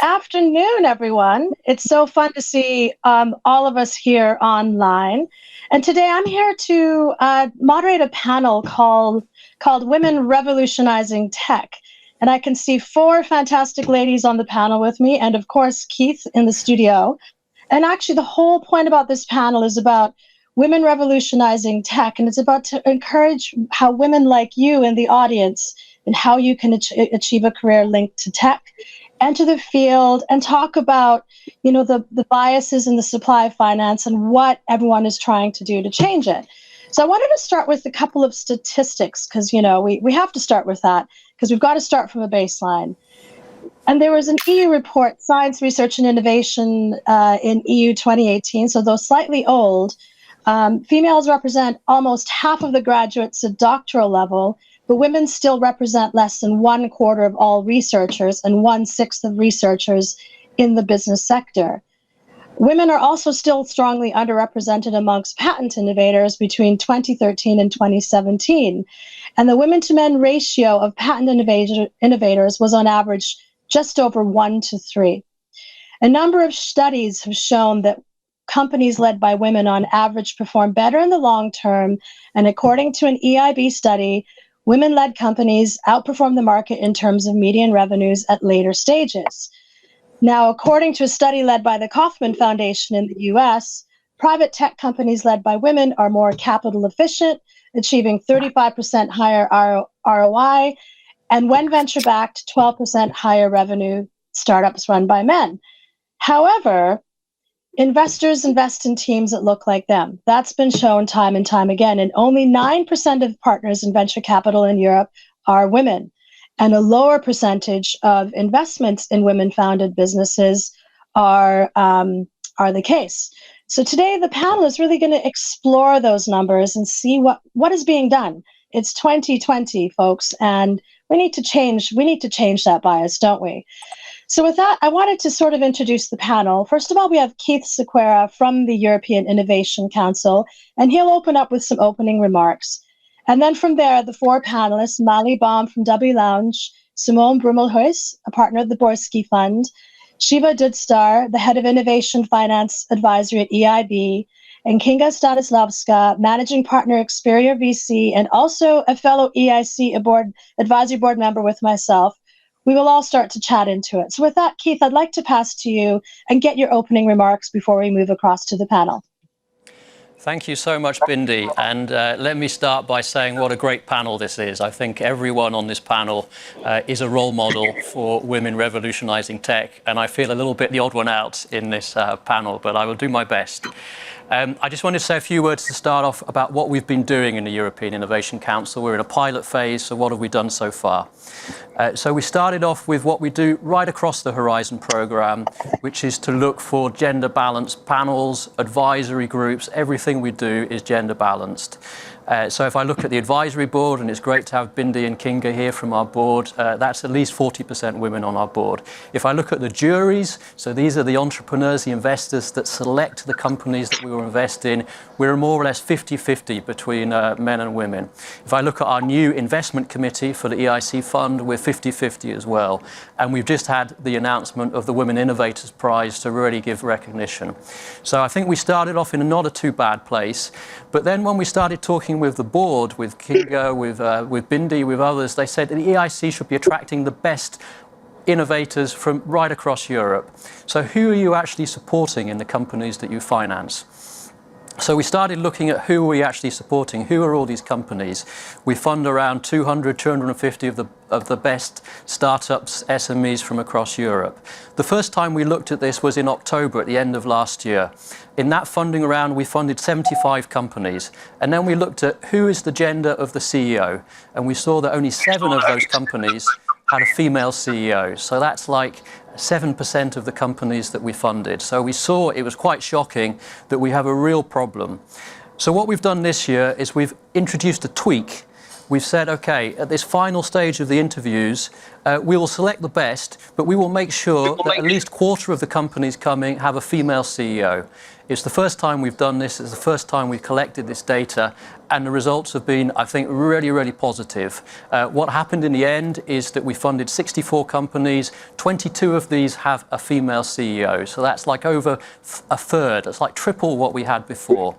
afternoon, everyone. It's so fun to see all of us here online. And today I'm here to moderate a panel called Women Revolutionizing Tech. And I can see four fantastic ladies on the panel with me, and of course, Keith in the studio. And actually, the whole point about this panel is about women revolutionizing tech, and it's about to encourage how women like you in the audience and how you can achieve a career linked to tech, enter the field, and talk about, the biases in the supply of finance and what everyone is trying to do to change it. So I wanted to start with a couple of statistics because, we have to start with that because we've got to start from a baseline. And there was an EU report, Science, Research and Innovation in EU 2018, so though slightly old, females represent almost half of the graduates at doctoral level, but women still represent less than 1/4 of all researchers and 1/6 of researchers in the business sector. Women are also still strongly underrepresented amongst patent innovators between 2013 and 2017. And the women to men ratio of patent innovators was on average just over 1 to 3. A number of studies have shown that companies led by women on average perform better in the long term. And according to an EIB study, women-led companies outperform the market in terms of median revenues at later stages. Now, according to a study led by the Kauffman Foundation in the US, private tech companies led by women are more capital efficient, achieving 35% higher ROI, and when venture-backed, 12% higher revenue startups run by men. However, investors invest in teams that look like them. That's been shown time and time again, and only 9% of partners in venture capital in Europe are women, and a lower percentage of investments in women-founded businesses are the case. So today, the panel is really going to explore those numbers and see what is being done. It's 2020, folks, and we need to change that bias, don't we? So with that, I wanted to sort of introduce the panel. First of all, we have Keith Sequeira from the European Innovation Council, and he'll open up with some opening remarks. And then from there, the four panelists, Mali Baum from W Lounge, Simone Brummelhuis, a partner at the Borsky Fund, Shiva Dudstar, the head of Innovation Finance Advisory at EIB, and Kinga Stanislavska, managing partner at Experior VC, and also a fellow EIC advisory board member with myself. We will all start to chat into it. So with that, Keith, I'd like to pass to you and get your opening remarks before we move across to the panel. Thank you so much, Bindi. And let me start by saying what a great panel this is. I think everyone on this panel is a role model for women revolutionizing tech. And I feel a little bit the odd one out in this panel, but I will do my best. I just wanted to say a few words to start off about what we've been doing in the European Innovation Council. We're in a pilot phase, so what have we done so far? So we started off with what we do right across the Horizon programme, which is to look for gender balanced panels, advisory groups. Everything we do is gender balanced. So if I look at the advisory board, and it's great to have Bindi and Kinga here from our board, that's at least 40% women on our board. If I look at the juries, so these are the entrepreneurs, the investors that select the companies that we will invest in, we're more or less 50-50 between men and women. If I look at our new investment committee for the EIC fund, we're 50-50 as well. And we've just had the announcement of the Women Innovators Prize to really give recognition. So I think we started off in not a too bad place. But then when we started talking with the board, with Kinga, with Bindi, with others, they said that the EIC should be attracting the best innovators from right across Europe. So who are you actually supporting in the companies that you finance? So we started looking at who are we actually supporting, who are all these companies. We fund around 200, 250 of the best startups, SMEs from across Europe. The first time we looked at this was in October at the end of last year. In that funding round, we funded 75 companies. And then we looked at who is the gender of the CEO. And we saw that only 7 of those companies had a female CEO. So that's like 7% of the companies that we funded. So we saw it was quite shocking that we have a real problem. So what we've done this year is we've introduced a tweak. We've said, okay, at this final stage of the interviews, we will select the best, but we will make sure that at least 1/4 of the companies coming have a female CEO. It's the first time we've done this. It's the first time we've collected this data. And the results have been, I think, really, really positive. What happened in the end is that we funded 64 companies. 22 of these have a female CEO. So that's like over a third. That's like triple what we had before.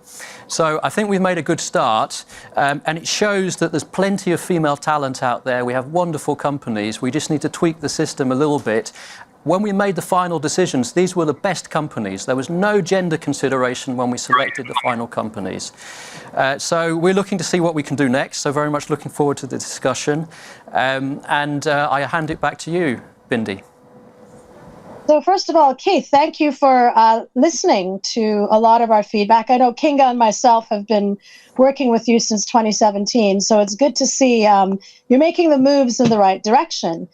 So I think we've made a good start. And it shows that there's plenty of female talent out there. We have wonderful companies. We just need to tweak the system a little bit. When we made the final decisions, these were the best companies. There was no gender consideration when we selected the final companies. So we're looking to see what we can do next. So very much looking forward to the discussion. I hand it back to you, Bindi. So first of all, Keith, thank you for listening to a lot of our feedback. I know Kinga and myself have been working with you since 2017, so it's good to see you're making the moves in the right direction.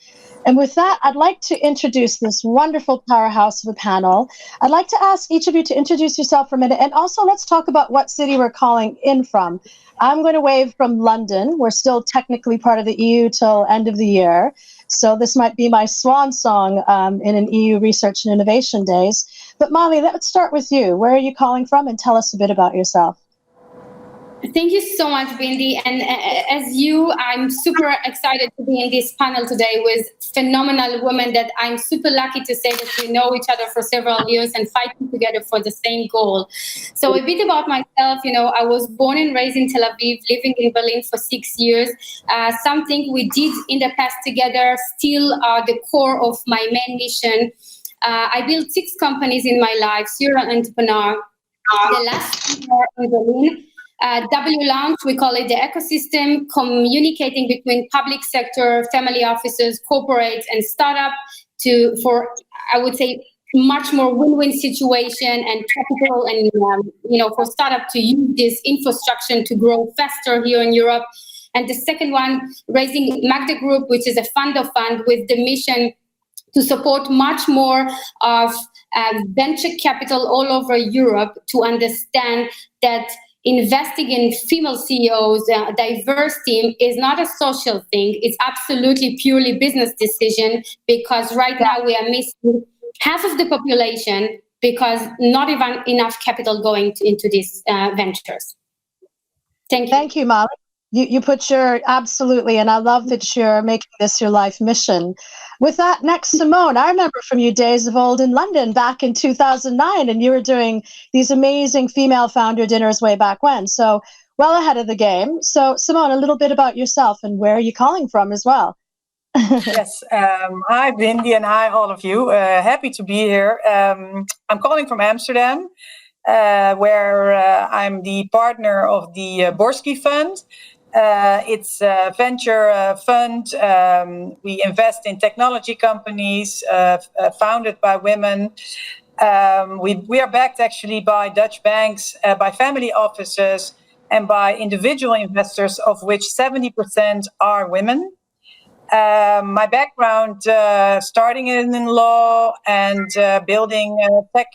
And with that, I'd like to introduce this wonderful powerhouse of a panel. I'd like to ask each of you to introduce yourself for a minute, and also let's talk about what city we're calling in from. I'm going to wave from London. We're still technically part of the EU till end of the year. So this might be my swan song in an EU Research and Innovation Days. But Molly, let's start with you. Where are you calling from? And tell us a bit about yourself. Thank you so much, Bindi. And as you, I'm super excited to be in this panel today with phenomenal women that I'm super lucky to say that we know each other for several years and fighting together for the same goal. So a bit about myself, I was born and raised in Tel Aviv, living in Berlin for 6 years. Something we did in the past together, still the core of my main mission. I built 6 companies in my life, serial entrepreneur. The last year in Berlin. W Launch, we call it the ecosystem, communicating between public sector, family offices, corporates, and startup for I would say much more win-win situation and capital, and for startup to use this infrastructure to grow faster here in Europe. And the second one, raising Magda Group, which is a fund of fund with the mission to support much more of venture capital all over Europe to understand that investing in female CEOs, diverse team, is not a social thing. It's absolutely purely business decision, because right now we are missing half of the population because not even enough capital going into these ventures. Thank you. Thank you, Molly. You put your absolutely, and I love that you're making this your life mission. With that, next, Simone, I remember from you days of old in London back in 2009, and you were doing these amazing female founder dinners way back when. So well ahead of the game. So Simone, a little bit about yourself and where are you calling from as well? Yes. Hi, Bindi, and hi, all of you. Happy to be here. I'm calling from Amsterdam, where I'm the partner of the Borsky Fund. It's a venture fund. We invest in technology companies founded by women. We are backed actually by Dutch banks, by family offices, and by individual investors, of which 70% are women. My background, starting in law and building a tech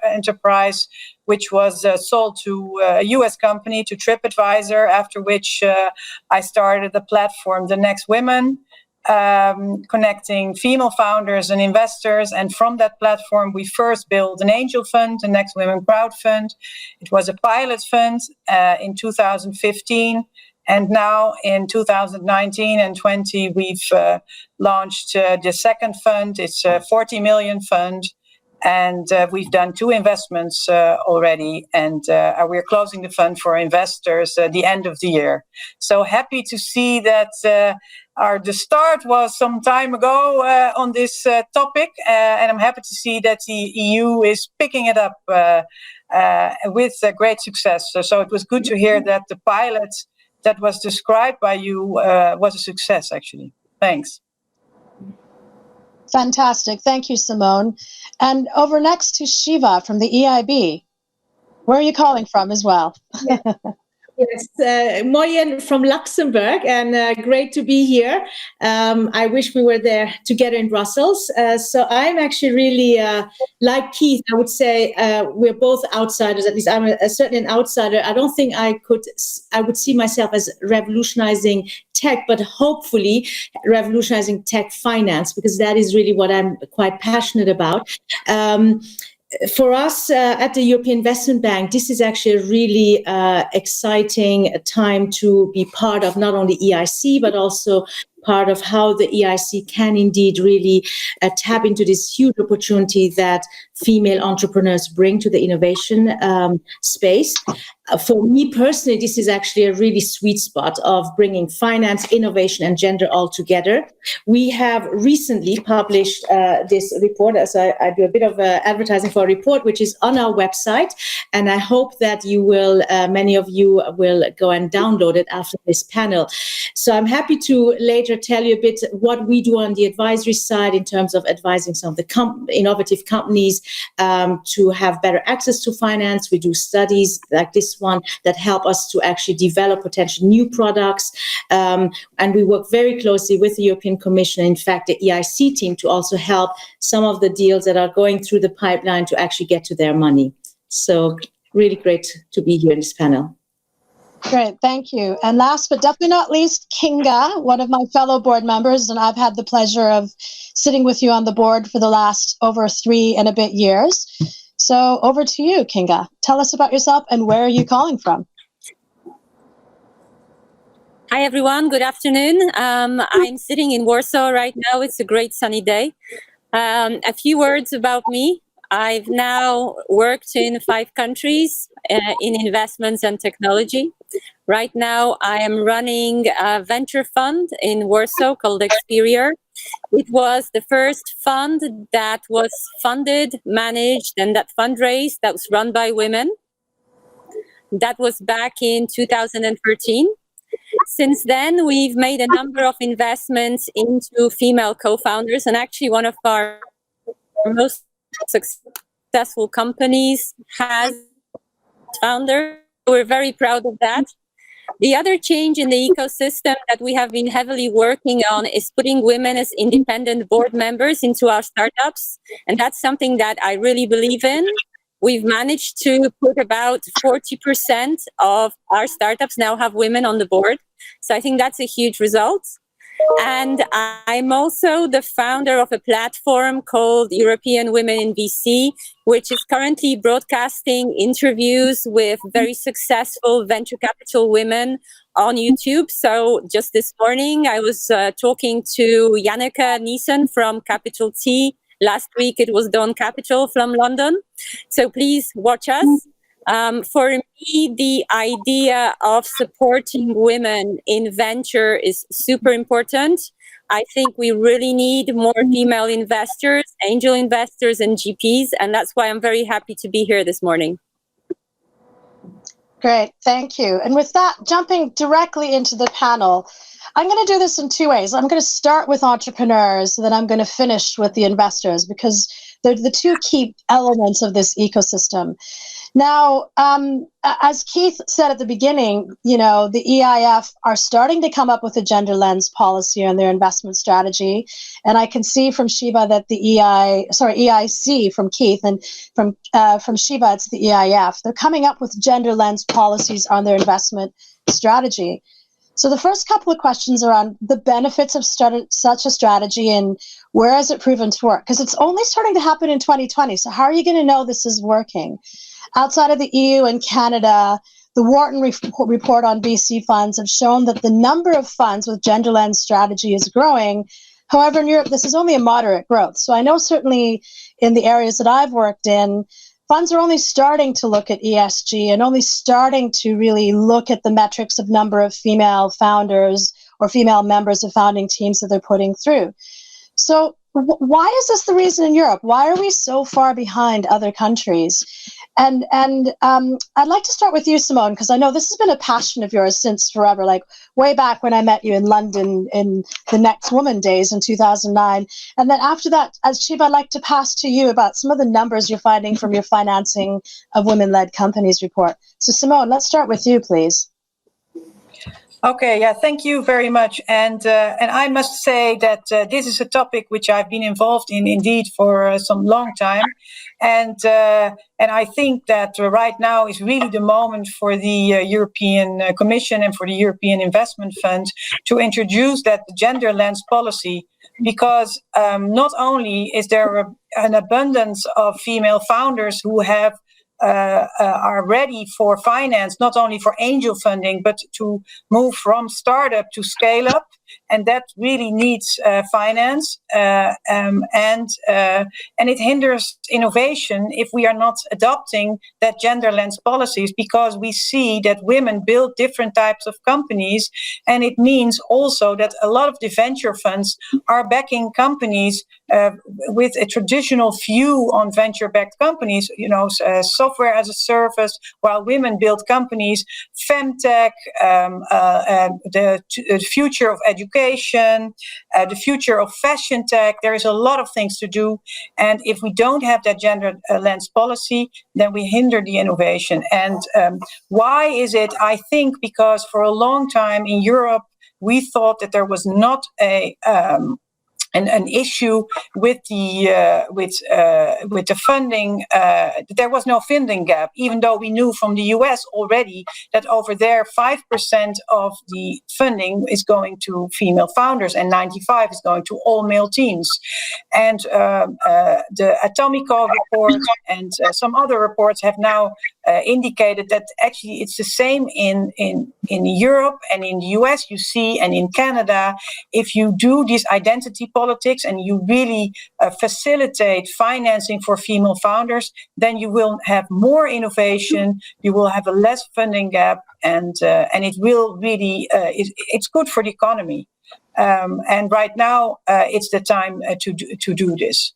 enterprise, which was sold to a US company, to TripAdvisor, after which I started the platform The Next Women, connecting female founders and investors. And from that platform, we first built an angel fund, the Next Women Crowd Fund. It was a pilot fund in 2015. And now in 2019 and 20, we've launched the second fund. It's a 40 million fund. And we've done 2 investments already. And we're closing the fund for investors at the end of the year. So happy to see that the start was some time ago on this topic. And I'm happy to see that the EU is picking it up with great success. So it was good to hear that the pilot that was described by you was a success, actually. Thanks. Fantastic. Thank you, Simone. And over next to Shiva from the EIB. Where are you calling from as well? Yes, Moyen from Luxembourg, and great to be here. I wish we were there together in Brussels. So I'm actually really, like Keith, I would say we're both outsiders. At least I'm certainly an outsider. I don't think I would see myself as revolutionizing tech, but hopefully revolutionizing tech finance, because that is really what I'm quite passionate about. for us at the European Investment Bank, this is actually a really exciting time to be part of not only EIC, but also part of how the EIC can indeed really tap into this huge opportunity that female entrepreneurs bring to the innovation space. For me personally, this is actually a really sweet spot of bringing finance, innovation, and gender all together. We have recently published this report, as I do a bit of advertising for a report, which is on our website. And I hope that you will, many of you will go and download it after this panel. So I'm happy to later tell you a bit what we do on the advisory side in terms of advising some of the innovative companies to have better access to finance. We do studies like this one that help us to actually develop potential new products. And we work very closely with the European Commission, in fact, the EIC team, to also help some of the deals that are going through the pipeline to actually get to their money. So really great to be here in this panel. Great, thank you. And last but definitely not least, Kinga, one of my fellow board members, and I've had the pleasure of sitting with you on the board for the last over 3 and a bit years. So over to you, Kinga. Tell us about yourself and where are you calling from? Hi, everyone. Good afternoon. I'm sitting in Warsaw right now. It's a great sunny day. A few words about me. I've now worked in 5 countries in investments and technology. Right now, I am running a venture fund in Warsaw called Experior. It was the first fund that was funded, managed, and that fundraised that was run by women. That was back in 2013. Since then, we've made a number of investments into female co-founders, and actually one of our most successful companies has founders. We're very proud of that. The other change in the ecosystem that we have been heavily working on is putting women as independent board members into our startups. And that's something that I really believe in. We've managed to put about 40% of our startups now have women on the board. So I think that's a huge result. And I'm also the founder of a platform called European Women in VC, which is currently broadcasting interviews with very successful venture capital women on YouTube. So just this morning, I was talking to Janneke Niesen from Capital T. Last week, it was Dawn Capital from London. So please watch us. For me, the idea of supporting women in venture is super important. I think we really need more female investors, angel investors, and GPs, and that's why I'm very happy to be here this morning. Great, thank you. And with that, jumping directly into the panel, I'm going to do this in 2 ways. I'm going to start with entrepreneurs, and then I'm going to finish with the investors, because they're the 2 key elements of this ecosystem. Now, as Keith said at the beginning, the EIF are starting to come up with a gender lens policy on their investment strategy. And I can see from Shiva that the EIC from Keith, and from Shiva, it's the EIF. They're coming up with gender lens policies on their investment strategy. So the first couple of questions are on the benefits of such a strategy and where has it proven to work? Because it's only starting to happen in 2020. So how are you going to know this is working? Outside of the EU and Canada, the Wharton report on VC funds have shown that the number of funds with gender lens strategy is growing. However, in Europe, this is only a moderate growth. So I know certainly in the areas that I've worked in, funds are only starting to look at ESG and only starting to really look at the metrics of number of female founders or female members of founding teams that they're putting through. So why is this the reason in Europe? Why are we so far behind other countries? And I'd like to start with you, Simone, because I know this has been a passion of yours since forever, like way back when I met you in London in the Next Woman days in 2009. And then after that, as Shiva, I'd like to pass to you about some of the numbers you're finding from your Financing of Women-Led Companies report. So Simone, let's start with you, please. Okay, yeah, thank you very much. And I must say that this is a topic which I've been involved in indeed for some long time. And I think that right now is really the moment for the European Commission and for the European Investment Fund to introduce that gender lens policy, because not only is there an abundance of female founders who are ready for finance, not only for angel funding, but to move from startup to scale up, and that really needs finance, and it hinders innovation if we are not adopting that gender lens policies, because we see that women build different types of companies, and it means also that a lot of the venture funds are backing companies with a traditional view on venture-backed companies, software as a service, while women build companies, femtech, the future of education, the future of fashion tech. There is a lot of things to do, and if we don't have that gender lens policy, then we hinder the innovation. And why is it? I think because for a long time in Europe, we thought that there was not an issue with the funding. There was no funding gap, even though we knew from the US already that over there 5% of the funding is going to female founders and 95% is going to all male teams. And the Atomico report and some other reports have now indicated that actually it's the same in Europe and in the US, you see, and in Canada. If you do this identity politics and you really facilitate financing for female founders, then you will have more innovation, you will have a less funding gap, and it will really, it's good for the economy. And right now, it's the time to do this.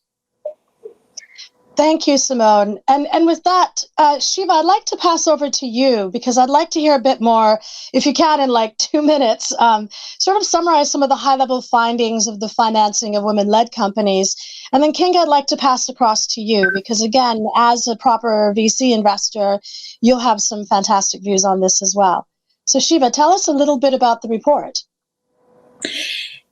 Thank you, Simone. And with that, Shiva, I'd like to pass over to you, because I'd like to hear a bit more, if you can, in like 2 minutes, sort of summarize some of the high-level findings of the financing of women-led companies. And then, Kinga, I'd like to pass across to you, because again, as a proper VC investor, you'll have some fantastic views on this as well. So Shiva, tell us a little bit about the report.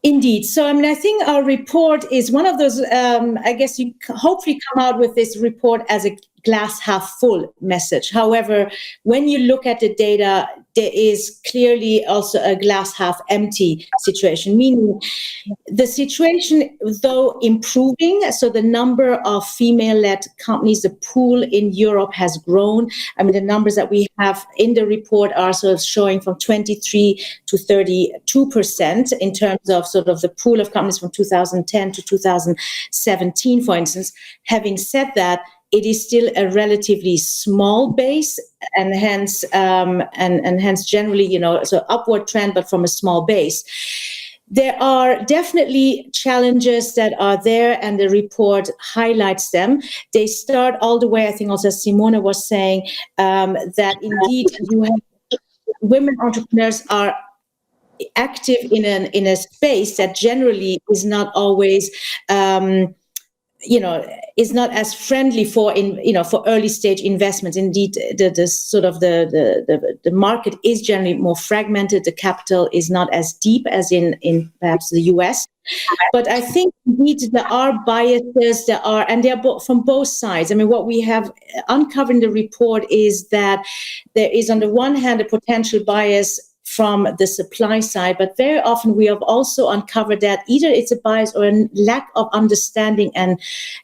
Indeed. So, I think our report is one of those, I guess you hopefully come out with this report as a glass half full message. However, when you look at the data, there is clearly also a glass half empty situation, meaning the situation, though improving, so the number of female-led companies, the pool in Europe has grown. The numbers that we have in the report are sort of showing from 23 to 32% in terms of sort of the pool of companies from 2010 to 2017, for instance. Having said that, it is still a relatively small base, and hence generally, so upward trend, but from a small base. There are definitely challenges that are there, and the report highlights them. They start all the way, I think also Simona was saying, that indeed you have women entrepreneurs are active in a space that generally is not always is not as friendly for early stage investments. Indeed, the market is generally more fragmented. The capital is not as deep as in perhaps the US. But I think indeed there are biases, and they are from both sides. What we have uncovered in the report is that there is, on the one hand, a potential bias from the supply side, but very often we have also uncovered that either it's a bias or a lack of understanding and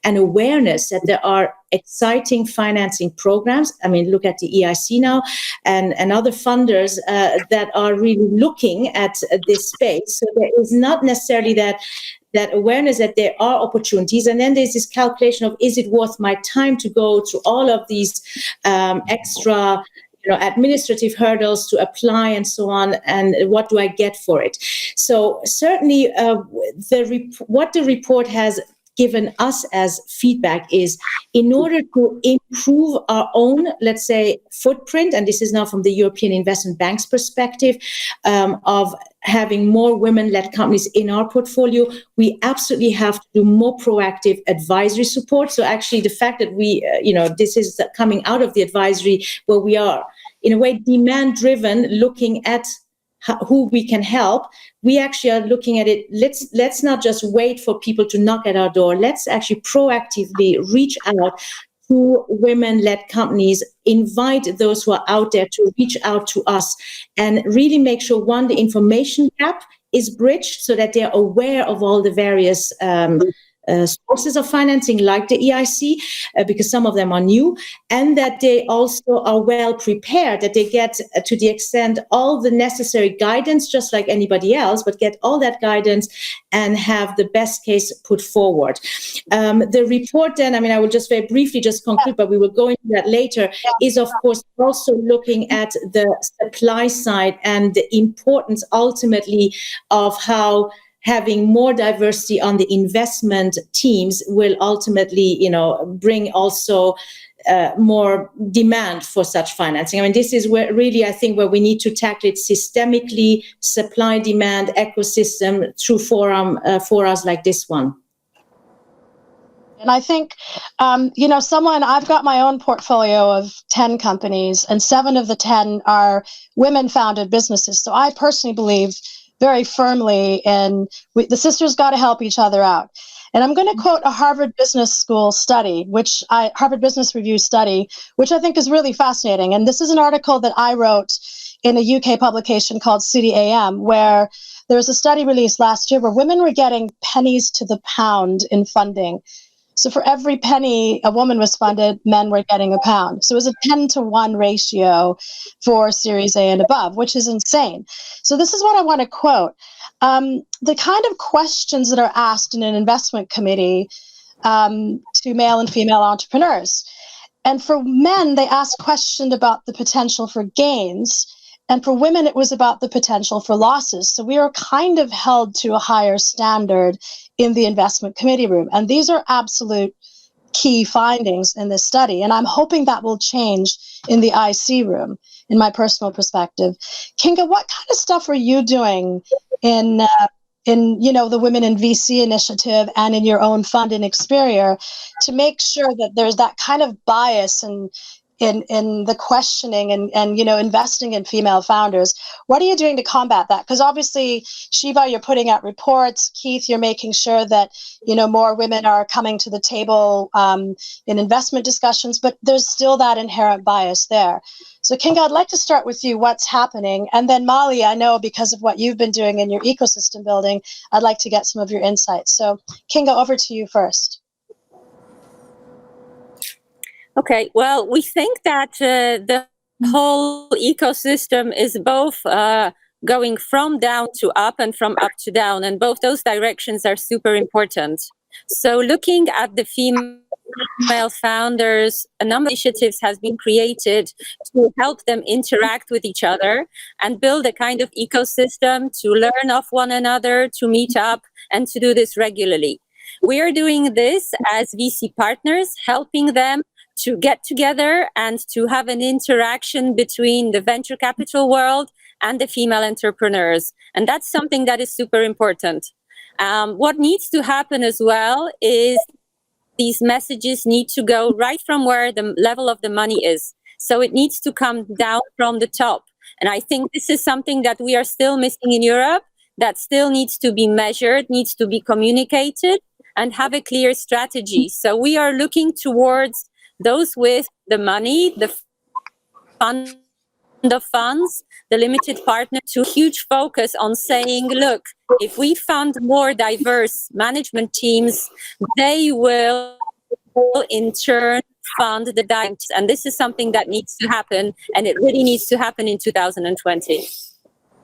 awareness that there are exciting financing programs. Look at the EIC now and other funders that are really looking at this space. So there is not necessarily that awareness that there are opportunities. And then there's this calculation of, is it worth my time to go through all of these extra administrative hurdles to apply and so on, and what do I get for it? So certainly what the report has given us as feedback is, in order to improve our own, let's say, footprint, and this is now from the European Investment Bank's perspective, of having more women-led companies in our portfolio, we absolutely have to do more proactive advisory support. So actually the fact that we, this is coming out of the advisory where we are, in a way, demand-driven, looking at who we can help, we actually are looking at it. Let's not just wait for people to knock at our door. Let's actually proactively reach out to women-led companies, invite those who are out there to reach out to us, and really make sure, one, the information gap is bridged so that they're aware of all the various sources of financing like the EIC, because some of them are new, and that they also are well prepared, that they get to the extent all the necessary guidance, just like anybody else, but get all that guidance and have the best case put forward. The report then, I will just very briefly just conclude, but we will go into that later, is of course also looking at the supply side and the importance ultimately of how having more diversity on the investment teams will ultimately, bring also more demand for such financing. This is where really, I think, where we need to tackle it systemically, supply, demand, ecosystem through forums like this one. And I think, I've got my own portfolio of 10 companies, and 7 of the 10 are women-founded businesses. So I personally believe very firmly in the sisters got to help each other out. And I'm going to quote a Harvard Business School study, Harvard Business Review study, which I think is really fascinating. And this is an article that I wrote in a UK publication called City AM, where there was a study released last year where women were getting pennies to the pound in funding. So for every penny a woman was funded, men were getting a pound. So it was a 10-to-1 ratio for Series A and above, which is insane. So this is what I want to quote. The kind of questions that are asked in an investment committee to male and female entrepreneurs. And for men, they asked questions about the potential for gains. And for women, it was about the potential for losses. So we are kind of held to a higher standard in the investment committee room. And these are absolute key findings in this study. And I'm hoping that will change in the IC room, in my personal perspective. Kinga, what kind of stuff are you doing in the Women in VC initiative and in your own fund in Experior to make sure that there's that kind of bias and in the questioning and investing in female founders? What are you doing to combat that? Because obviously, Shiva, you're putting out reports. Keith, you're making sure that more women are coming to the table in investment discussions, but there's still that inherent bias there. So Kinga, I'd like to start with you. What's happening? And then Molly, I know because of what you've been doing in your ecosystem building, I'd like to get some of your insights. So Kinga, over to you first. Okay, well, we think that the whole ecosystem is both going from down to up and from up to down, and both those directions are super important. So looking at the female founders, a number of initiatives has been created to help them interact with each other and build a kind of ecosystem to learn off one another, to meet up, and to do this regularly. We are doing this as VC partners, helping them to get together and to have an interaction between the venture capital world and the female entrepreneurs. And that's something that is super important. What needs to happen as well is these messages need to go right from where the level of the money is. So it needs to come down from the top. And I think this is something that we are still missing in Europe, that still needs to be measured, needs to be communicated, and have a clear strategy. So we are looking towards those with the money, the fund of funds, the limited partner, to huge focus on saying, look, if we fund more diverse management teams, they will in turn fund the diverse. And this is something that needs to happen, and it really needs to happen in 2020.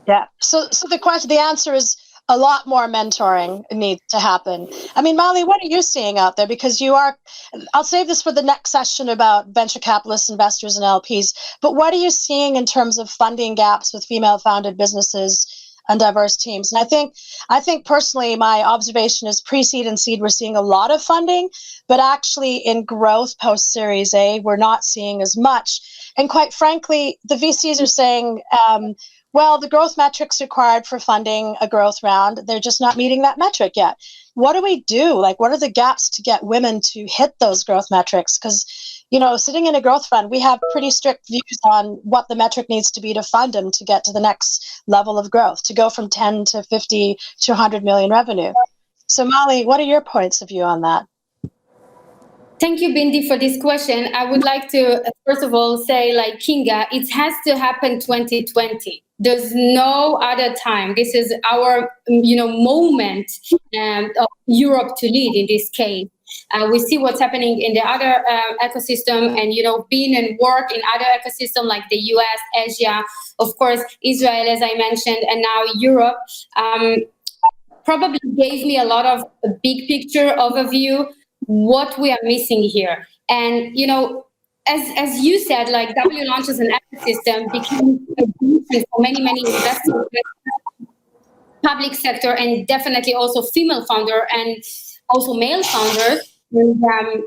Yeah. So the answer is a lot more mentoring needs to happen. Molly, what are you seeing out there? Because I'll save this for the next session about venture capitalists, investors, and LPs, but what are you seeing in terms of funding gaps with female-founded businesses and diverse teams? And I think personally, my observation is pre-seed and seed, we're seeing a lot of funding, but actually in growth post-Series A, we're not seeing as much. And quite frankly, the VCs are saying, well, the growth metrics required for funding a growth round, they're just not meeting that metric yet. What do we do? What are the gaps to get women to hit those growth metrics? Because, sitting in a growth fund, we have pretty strict views on what the metric needs to be to fund them to get to the next level of growth, to go from 10 to 50 to 100 million revenue. So Molly, what are your points of view on that? Thank you, Bindi, for this question. I would like to, first of all, say, like Kinga, it has to happen 2020. There's no other time. This is our, moment of Europe to lead in this case. We see what's happening in the other ecosystem, and being and work in other ecosystem like the US, Asia, of course, Israel, as I mentioned, and now Europe. Probably gave me a lot of a big picture overview what we are missing here. And as you said, like W launches an ecosystem became a solution for many investors, public sector, and definitely also female founder and also male founders, and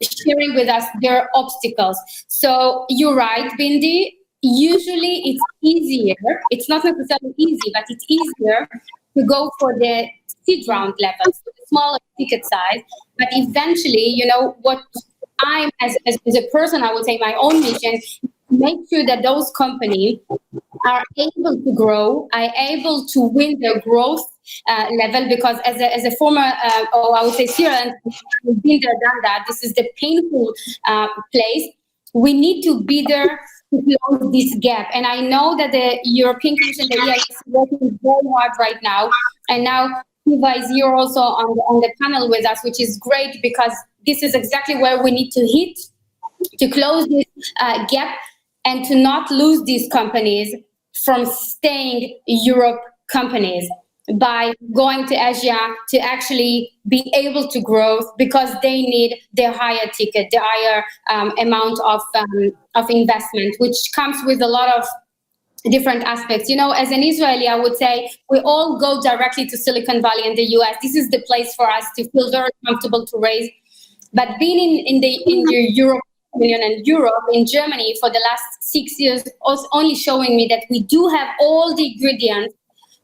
sharing with us their obstacles. So you're right, Bindi. Usually it's easier. It's not necessarily easy, but it's easier to go for the seed round levels, so the smaller ticket size. But eventually, what I'm, as a person, I would say my own mission, make sure that those companies are able to grow, are able to win their growth level, because as a former, or I would say serial, we've been there, done that. This is the painful place. We need to be there to close this gap. And I know that the European Commission, the EIC, is working very hard right now. And now Eva is here also on the panel with us, which is great, because this is exactly where we need to hit to close this gap and to not lose these companies from staying Europe companies by going to Asia to actually be able to grow, because they need the higher ticket, the higher amount of investment, which comes with a lot of different aspects. As an Israeli, I would say we all go directly to Silicon Valley and the US. This is the place for us to feel very comfortable to raise. But being in the European Union and Europe, in Germany for the last 6 years, was only showing me that we do have all the ingredients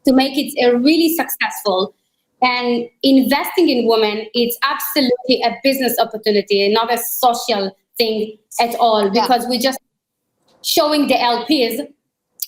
to make it a really successful. And investing in women, it's absolutely a business opportunity, not a social thing at all, because we're just showing the LPs,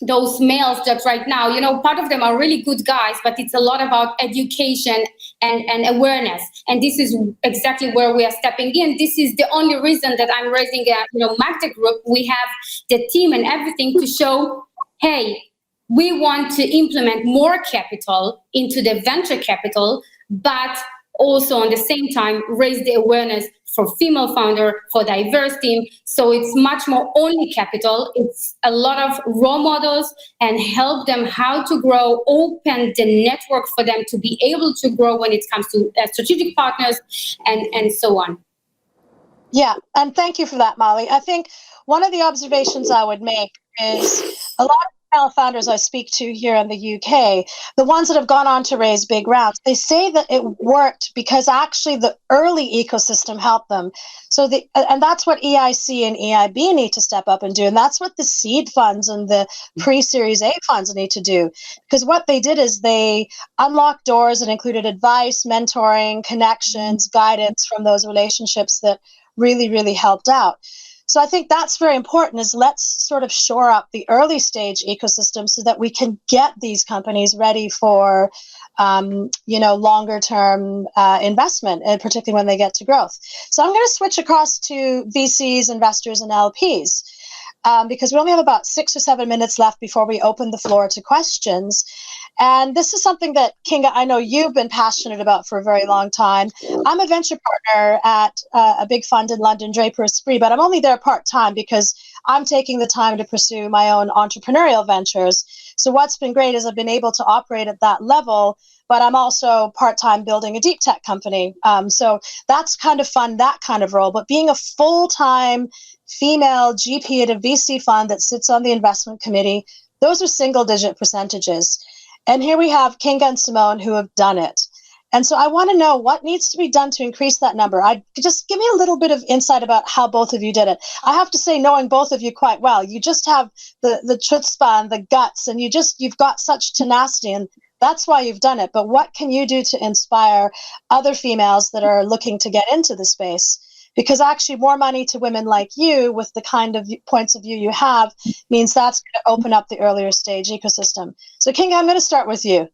those males that right now, part of them are really good guys, but it's a lot about education and awareness. And this is exactly where we are stepping in. This is the only reason that I'm raising a, Magda Group. We have the team and everything to show, hey, we want to implement more capital into the venture capital, but also on the same time raise the awareness for female founder, for diverse team. So it's much more only capital. It's a lot of role models and help them how to grow, open the network for them to be able to grow when it comes to strategic partners and so on. Yeah, and thank you for that, Molly. I think one of the observations I would make is a lot of female founders I speak to here in the UK, the ones that have gone on to raise big rounds, they say that it worked because actually the early ecosystem helped them. So and that's what EIC and EIB need to step up and do. And that's what the seed funds and the pre-Series A funds need to do. Because what they did is they unlocked doors and included advice, mentoring, connections, guidance from those relationships that really, really helped out. So I think that's very important, is let's sort of shore up the early stage ecosystem so that we can get these companies ready for, longer term investment, and particularly when they get to growth. So I'm going to switch across to VCs, investors, and LPs, because we only have about 6 or 7 minutes left before we open the floor to questions. And this is something that, Kinga, I know you've been passionate about for a very long time. I'm a venture partner at a big fund in London, Draper Esprit, but I'm only there part-time because I'm taking the time to pursue my own entrepreneurial ventures. So what's been great is I've been able to operate at that level, but I'm also part-time building a deep tech company. So that's kind of fun, that kind of role. But being a full-time female GP at a VC fund that sits on the investment committee, those are single-digit percentages. And here we have Kinga and Simone who have done it. And so I want to know what needs to be done to increase that number. Just give me a little bit of insight about how both of you did it. I have to say, knowing both of you quite well, you just have the chutzpah and the guts, and you've got such tenacity, and that's why you've done it. But what can you do to inspire other females that are looking to get into the space? because actually more money to women like you with the kind of points of view you have means that's going to open up the earlier stage ecosystem. So Kinga, I'm going to start with you.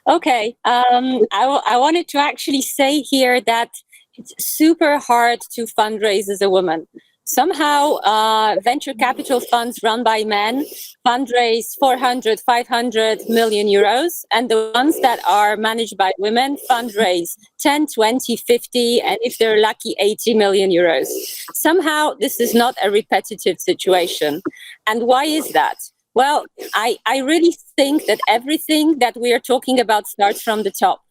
Okay, I wanted to actually say here that it's super hard to fundraise as a woman. Somehow, venture capital funds run by men fundraise 400, 500 million euros, and the ones that are managed by women fundraise 10, 20, 50, and if they're lucky, 80 million euros. Somehow, this is not a repetitive situation. And why is that? Well, I really think that everything that we are talking about starts from the top.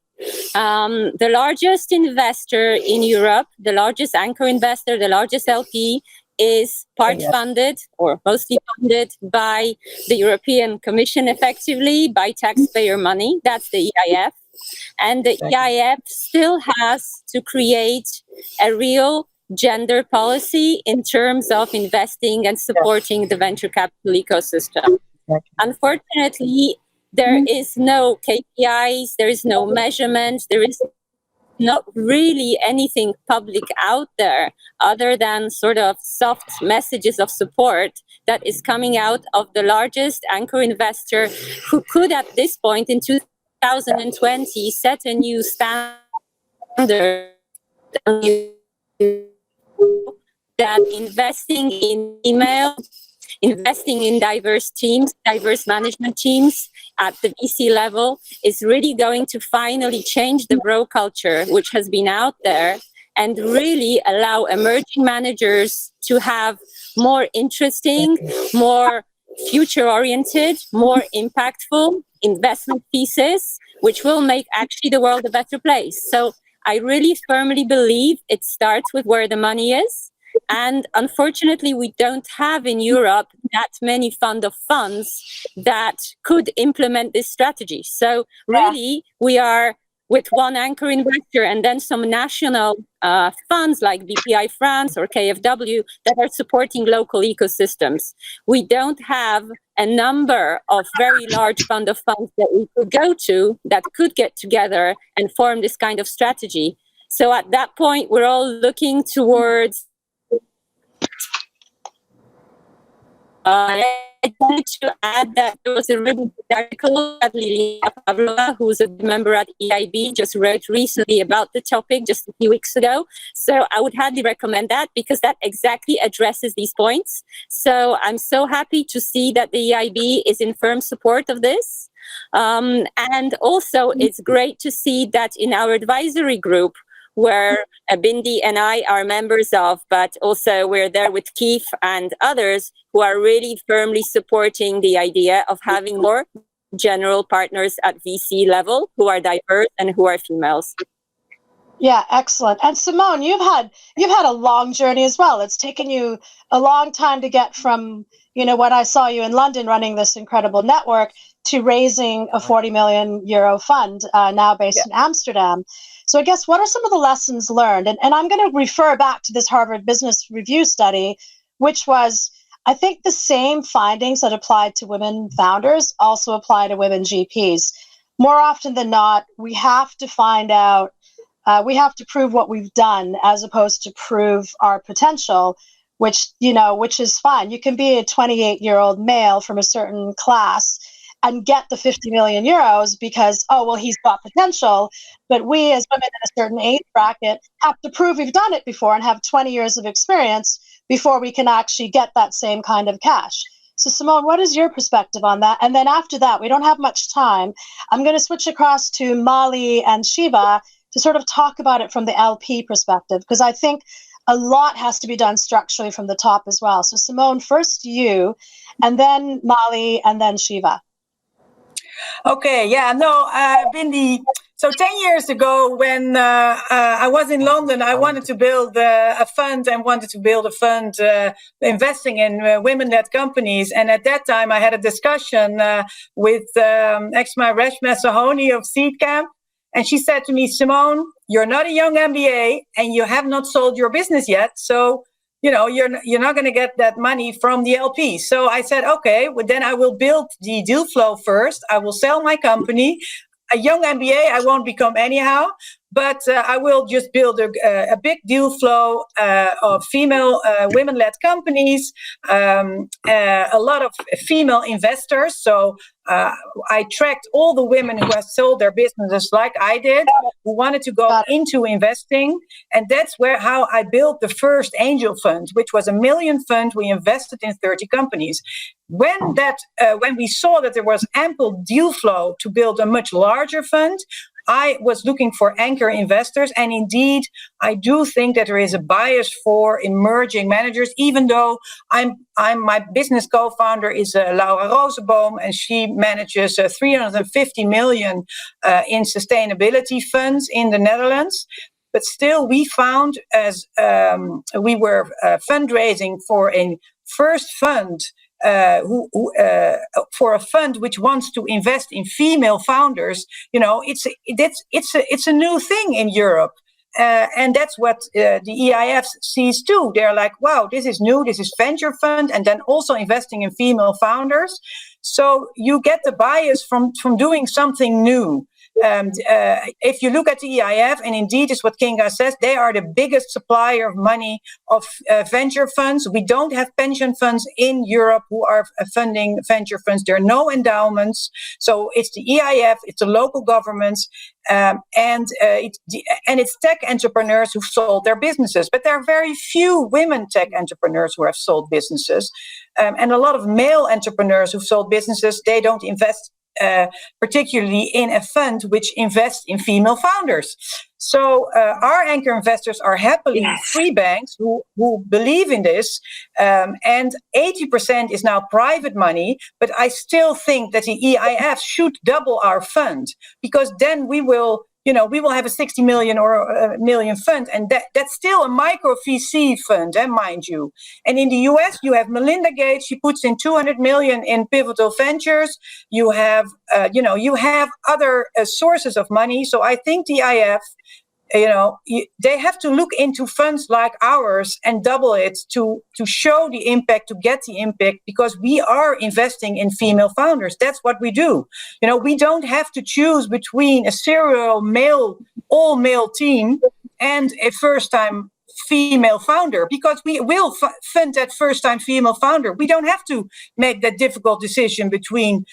The largest investor in Europe, the largest anchor investor, the largest LP is part funded or mostly funded by the European Commission, effectively by taxpayer money. That's the EIF. And the EIF still has to create a real gender policy in terms of investing and supporting the venture capital ecosystem. Unfortunately, there is no KPIs, there is no measurement, there is not really anything public out there other than sort of soft messages of support that is coming out of the largest anchor investor, who could at this point in 2020 set a new standard that investing in email, investing in diverse teams, diverse management teams at the VC level is really going to finally change the bro culture which has been out there, and really allow emerging managers to have more interesting, more future-oriented, more impactful investment thesis, which will make actually the world a better place. So I really firmly believe it starts with where the money is. And unfortunately, we don't have in Europe that many fund of funds that could implement this strategy. So really, we are with one anchor investor and then some national funds like BPI France or KfW that are supporting local ecosystems. We don't have a number of very large fund of funds that we could go to that could get together and form this kind of strategy. So at that point, we're all looking towards I wanted to add that there was a really good article that Lilia Pavlova, who's a member at EIB, just wrote recently about the topic just a few weeks ago. So I would highly recommend that, because that exactly addresses these points. So I'm so happy to see that the EIB is in firm support of this. And also it's great to see that in our advisory group, where Bindi and I are members of, but also we're there with Keith and others who are really firmly supporting the idea of having more general partners at VC level who are diverse and who are females. Yeah, excellent. And Simone, you've had a long journey as well. It's taken you a long time to get from, when I saw you in London running this incredible network to raising a 40 million euro fund now based in Amsterdam. So I guess, what are some of the lessons learned? And I'm going to refer back to this Harvard Business Review study, which was, I think, the same findings that applied to women founders also apply to women GPs. More often than not, we have to find out, we have to prove what we've done as opposed to prove our potential, which is fine. You can be a 28-year-old male from a certain class and get the 50 million euros because, he's got potential. But we as women in a certain age bracket have to prove we've done it before and have 20 years of experience before we can actually get that same kind of cash. So Simone, what is your perspective on that? And then after that, we don't have much time. I'm going to switch across to Molly and Shiva to sort of talk about it from the LP perspective, because I think a lot has to be done structurally from the top as well. So Simone, first you, and then Molly, and then Shiva. Okay, Bindi. So 10 years ago, when I was in London, I wanted to build a fund investing in women-led companies. And at that time, I had a discussion with ex-my Reshma Sahoni of Seed Camp. And she said to me, Simone, you're not a young MBA and you have not sold your business yet. So you're not going to get that money from the LP. So I said, okay, well, then I will build the deal flow first. I will sell my company. a young MBA, I won't become anyhow, but I will just build a big deal flow of female women-led companies, a lot of female investors. So I tracked all the women who have sold their businesses like I did, who wanted to go into investing. And that's how I built the first angel fund, which was $1 million fund. We invested in 30 companies. When we saw that there was ample deal flow to build a much larger fund, I was looking for anchor investors, and indeed, I do think that there is a bias for emerging managers. Even though my business co-founder is Laura Rosenboom, and she manages 350 million in sustainability funds in the Netherlands. But still, we found as we were fundraising for a first fund. For a fund which wants to invest in female founders, it's a new thing in Europe, and that's what the EIF sees too. They're like, wow, this is new. This is venture fund, and then also investing in female founders. So you get the bias from doing something new. If you look at the EIF, and indeed it's what Kinga says, they are the biggest supplier of money of venture funds. We don't have pension funds in Europe who are funding venture funds. There are no endowments. So it's the EIF, it's the local governments, and it's tech entrepreneurs who've sold their businesses. But there are very few women tech entrepreneurs who have sold businesses. And a lot of male entrepreneurs who've sold businesses, they don't invest particularly in a fund which invests in female founders. So our anchor investors are happily free banks who believe in this, and 80% is now private money, but I still think that the EIF should double our fund, because then we will have a 60 million or a million fund, and that's still a micro VC fund, mind you. And in the US, you have Melinda Gates. She puts in 200 million in pivotal ventures. You have, other sources of money. So I think the EIF, they have to look into funds like ours and double it to show the impact, to get the impact, because we are investing in female founders. That's what we do. We don't have to choose between a serial all male team and a first-time female founder, because we will fund that first-time female founder. We don't have to make that difficult decision between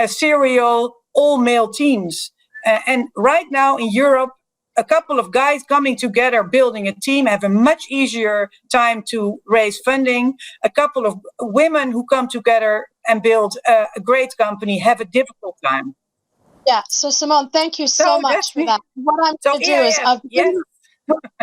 serial all male teams. And right now in Europe, a couple of guys coming together, building a team, have a much easier time to raise funding. A couple of women who come together and build a great company have a difficult time. Yeah. So Simone, thank you so much for that. What I'm going to do is,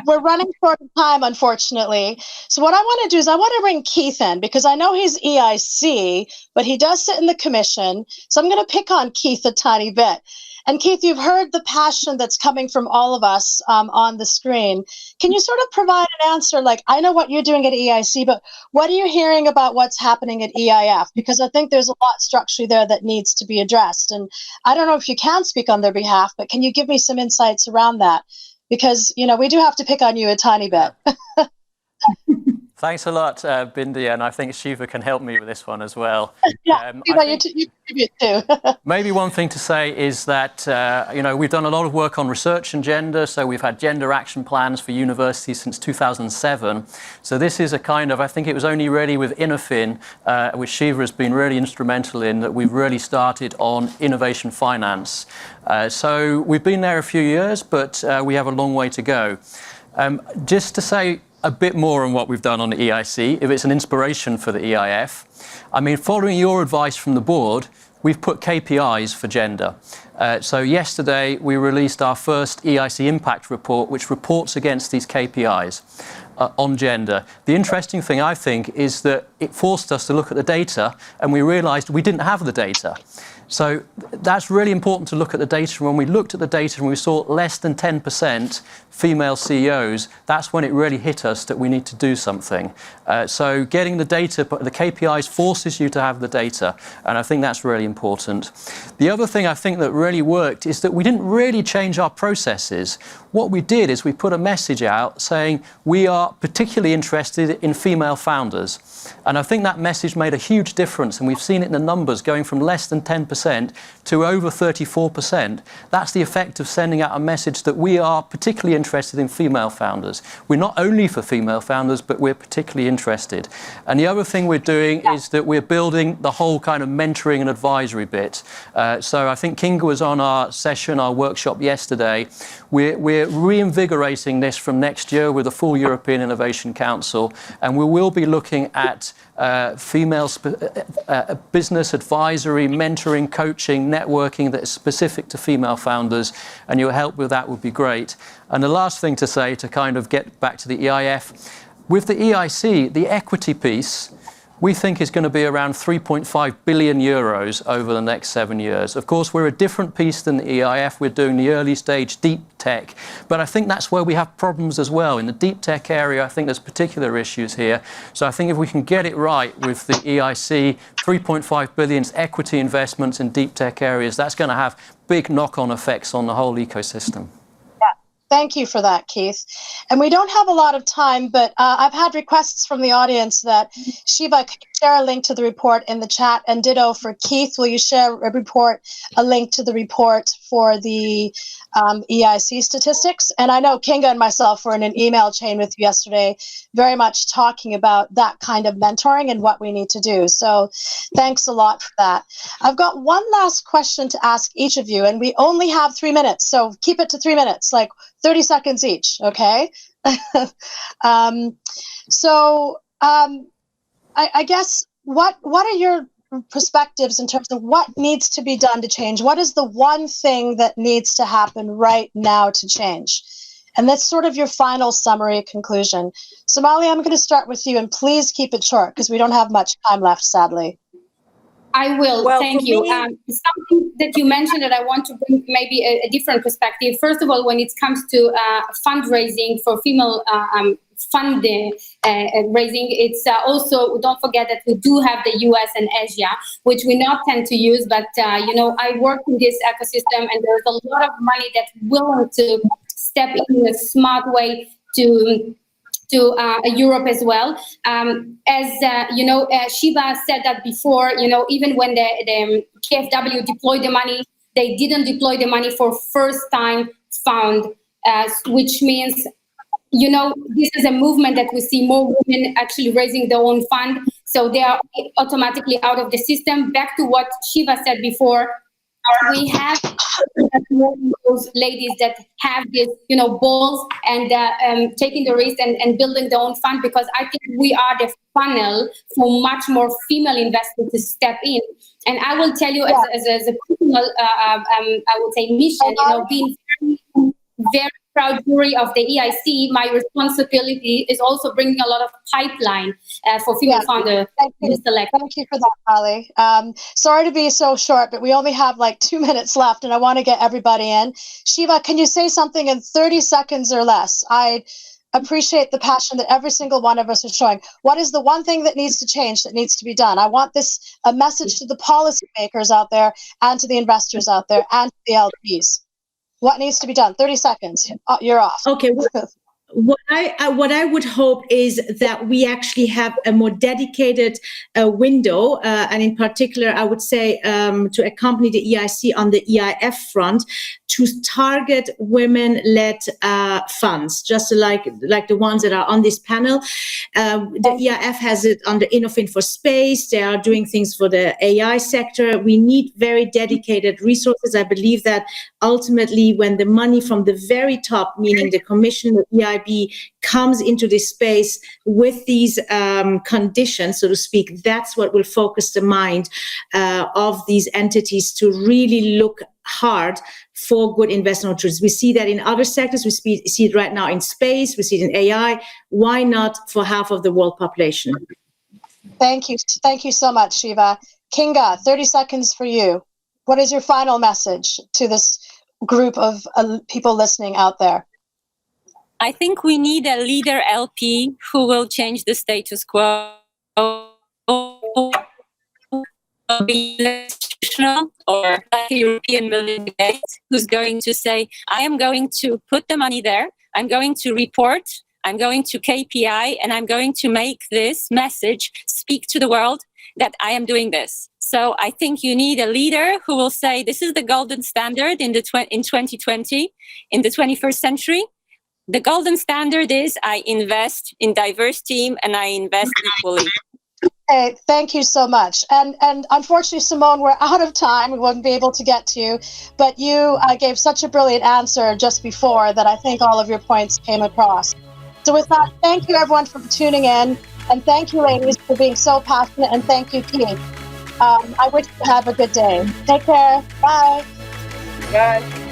we're running short of time, unfortunately. So what I want to do is I want to bring Keith in, because I know he's EIC, but he does sit in the commission. So I'm going to pick on Keith a tiny bit. And Keith, you've heard the passion that's coming from all of us on the screen. Can you sort of provide an answer? Like, I know what you're doing at EIC, but what are you hearing about what's happening at EIF? Because I think there's a lot structurally there that needs to be addressed. And I don't know if you can speak on their behalf, but can you give me some insights around that? Because, we do have to pick on you a tiny bit. Thanks a lot, Bindi, and I think Shiva can help me with this one as well. Yeah, you contribute too. Maybe one thing to say is that, we've done a lot of work on research and gender, so we've had gender action plans for universities since 2007. So this is a kind of, I think it was only really with Innofin, which Shiva has been really instrumental in, that we've really started on innovation finance. So we've been there a few years, but we have a long way to go. Just to say a bit more on what we've done on the EIC, if it's an inspiration for the EIF. I mean, following your advice from the board, we've put KPIs for gender. So yesterday, we released our first EIC impact report, which reports against these KPIs on gender. The interesting thing, I think, is that it forced us to look at the data, and we realized we didn't have the data. So that's really important to look at the data. When we looked at the data and we saw less than 10% female CEOs, that's when it really hit us that we need to do something. So getting the data, the KPIs forces you to have the data, and I think that's really important. The other thing I think that really worked is that we didn't really change our processes. What we did is we put a message out saying we are particularly interested in female founders. And I think that message made a huge difference, and we've seen it in the numbers going from less than 10% 20% to over 34%. That's the effect of sending out a message that we are particularly interested in female founders. We're not only for female founders, but we're particularly interested. And the other thing we're doing is that we're building the whole kind of mentoring and advisory bit. So I think Kinga was on our session, our workshop yesterday. We're reinvigorating this from next year with a full European Innovation Council, and we will be looking at female business advisory, mentoring, coaching, networking that is specific to female founders, and your help with that would be great. And the last thing to say, to kind of get back to the EIF, with the EIC, the equity piece, we think is going to be around 3.5 billion euros over the next 7 years. Of course, we're a different piece than the EIF. We're doing the early stage deep tech. But I think that's where we have problems as well. In the deep tech area, I think there's particular issues here. So I think if we can get it right with the EIC, 3.5 billion equity investments in deep tech areas, that's going to have big knock-on effects on the whole ecosystem. Thank you for that, Keith. And we don't have a lot of time, but I've had requests from the audience that, Shiva, could you share a link to the report in the chat? And ditto for Keith, will you share a link to the report for the EIC statistics? And I know Kinga and myself were in an email chain with you yesterday, very much talking about that kind of mentoring and what we need to do. So thanks a lot for that. I've got one last question to ask each of you, and we only have 3 minutes, so keep it to 3 minutes, like 30 seconds each, okay? I guess, what are your perspectives in terms of what needs to be done to change? What is the one thing that needs to happen right now to change? And that's sort of your final summary conclusion. Somali, I'm going to start with you, and please keep it short because we don't have much time left, sadly. I will. Well, thank you. Something that you mentioned that I want to bring maybe a different perspective. First of all, when it comes to fundraising for female funding raising, it's also, don't forget that we do have the US and Asia, which we not tend to use, but I work in this ecosystem, and there's a lot of money that's willing to step in a smart way to Europe as well. Shiva said that before, even when the KfW deployed the money, they didn't deploy the money for first-time fund, which means, this is a movement that we see more women actually raising their own fund. So they are automatically out of the system. Back to what Shiva said before, we have those ladies that have this, balls and taking the risk and building their own fund, because I think we are the funnel for much more female investors to step in. And I will tell you, as a personal, I would say, mission, being very proud jury of the EIC, my responsibility is also bringing a lot of pipeline for female founders to select. Thank you for that, Ali. Sorry to be so short, but we only have like 2 minutes left, and I want to get everybody in. Shiva, can you say something in 30 seconds or less? I appreciate the passion that every single one of us is showing. What is the one thing that needs to change, that needs to be done? I want a message to the policymakers out there, and to the investors out there, and to the LPs. What needs to be done? 30 seconds. You're off. Okay. What I would hope is that we actually have a more dedicated window, and in particular, I would say to accompany the EIC on the EIF front, to target women-led funds, just like the ones that are on this panel. The EIF has it under Innofin for space. They are doing things for the AI sector. We need very dedicated resources. I believe that ultimately, when the money from the very top, meaning the Commission, the EIB, comes into this space with these conditions, so to speak, that's what will focus the mind of these entities to really look hard for good investment opportunities. We see that in other sectors. We see it right now in space. We see it in AI. Why not for half of the world population? Thank you. Thank you so much, Shiva. Kinga, 30 seconds for you. What is your final message to this group of people listening out there? I think we need a leader LP who will change the status quo, be institutional or like a European Million Gates, who's going to say, I am going to put the money there, I'm going to report, I'm going to KPI, and I'm going to make this message speak to the world that I am doing this. So I think you need a leader who will say, this is the golden standard in 2020, in the 21st century. The golden standard is I invest in diverse team and I invest equally. Hey, thank you so much. And unfortunately, Simone, we're out of time. We wouldn't be able to get to you, but you gave such a brilliant answer just before that I think all of your points came across. So with that, thank you everyone for tuning in, and thank you ladies for being so passionate, and thank you, Keith. I wish you have a good day. Take care. Bye. Bye.